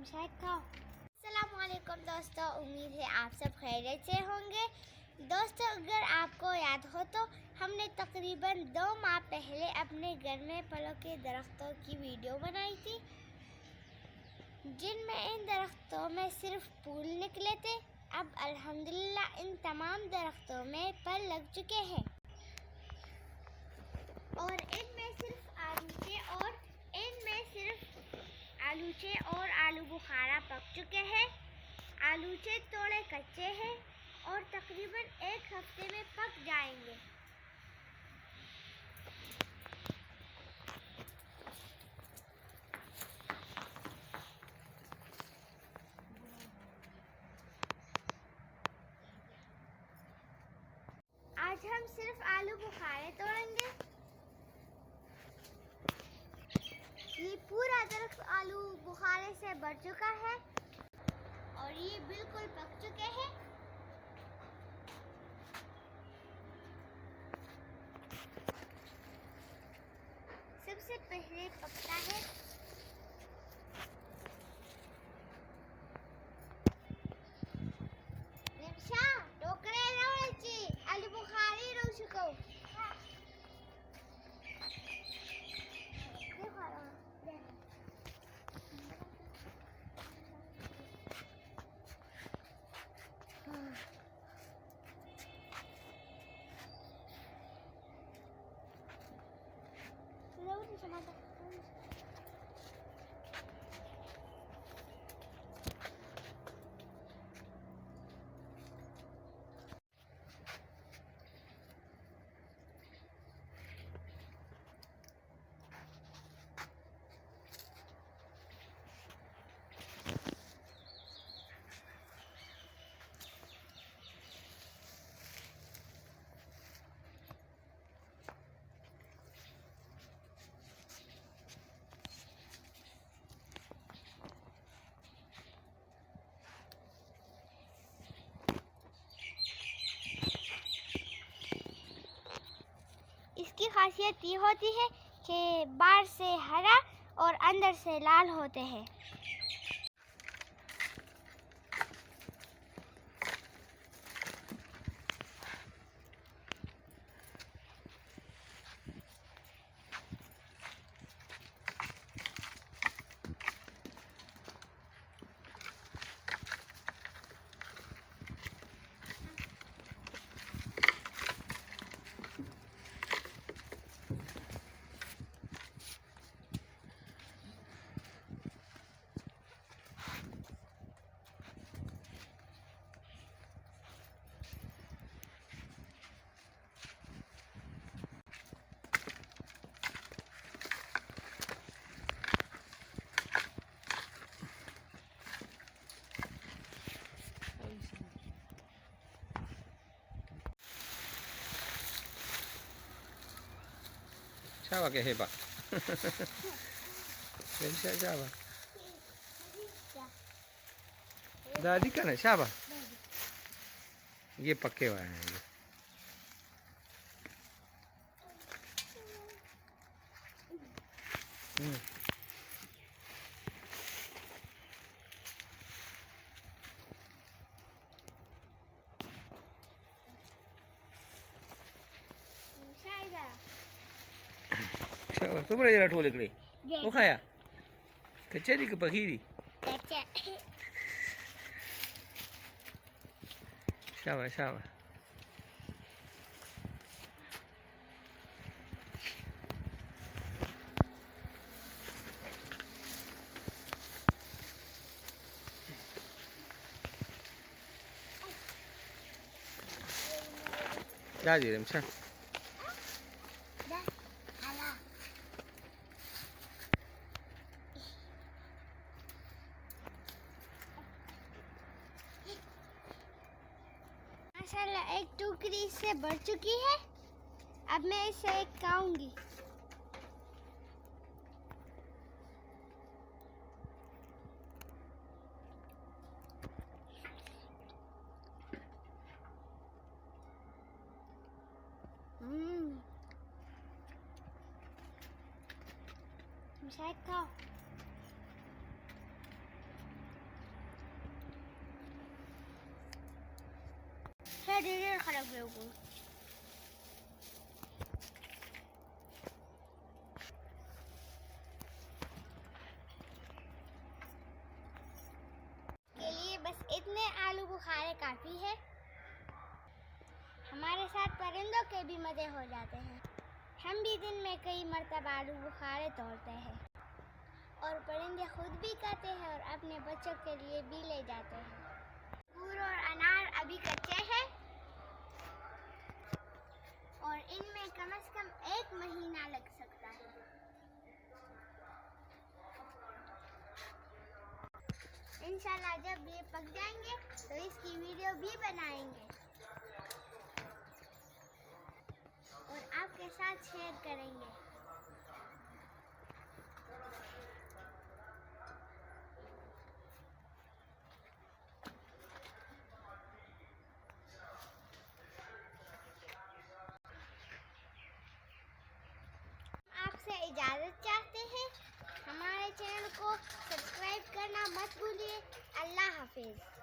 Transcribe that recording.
अस्सलामुअलैकुम दोस्तों, उम्मीद है आप सब खैरियत से होंगे। दोस्तों, अगर आपको याद हो तो हमने तकरीबन 2 माह पहले अपने घर में फलों के दरख्तों की वीडियो बनाई थी, जिनमें इन दरख्तों में सिर्फ फूल निकले थे। अब अल्हम्दुलिल्लाह इन तमाम दरख्तों में फल लग चुके हैं और इनमें सिर्फ आलूचे और आलू बुखारा पक चुके हैं। आलूचे थोड़े कच्चे हैं और तकरीबन 1 हफ्ते में पक जाएंगे। आज हम सिर्फ आलू बुखारे तोड़ेंगे। ये पूरा दरख्त आलू बुखारे से भर चुका है और ये बिल्कुल पक चुके हैं। सबसे पहले पकता है निम्शा टोकरे रवळची आलू बुखारी रहू शकव। इसकी खासियत ये होती है कि बाहर से हरा और अंदर से लाल होते हैं। Siapa ke hebat? Bisa siapa? दादी का ना शाबा ये पक्के हुए हैं ये। शाबा तो बड़ा जरा ठोल निकले वो खाया कच्चे की पकी थी। शाबा शाबा जा जी रमशा माशाल्लाह एक टोकरी से भर चुकी है। अब मैं इसे खाऊंगी। शायद खाओ। थोड़ा धीरे खराब हो। के लिए बस इतने आलू बुखारे काफ़ी है। हमारे साथ परिंदों के भी मज़े हो जाते हैं। हम भी दिन में कई मरतबा आलू बुखारे तोड़ते हैं और परिंदे खुद भी खाते हैं और अपने बच्चों के लिए भी ले जाते हैं। अंगूर और अनार अभी कच्चे हैं और इनमें कम से कम 1 महीना लग सकता है। इंशाल्लाह जब ये पक जाएंगे तो इसकी वीडियो भी बनाएंगे और आपके साथ शेयर करेंगे। आपसे इजाज़त चाहते हैं। हमारे चैनल को सब्सक्राइब करना मत भूलिए। अल्लाह हाफिज़।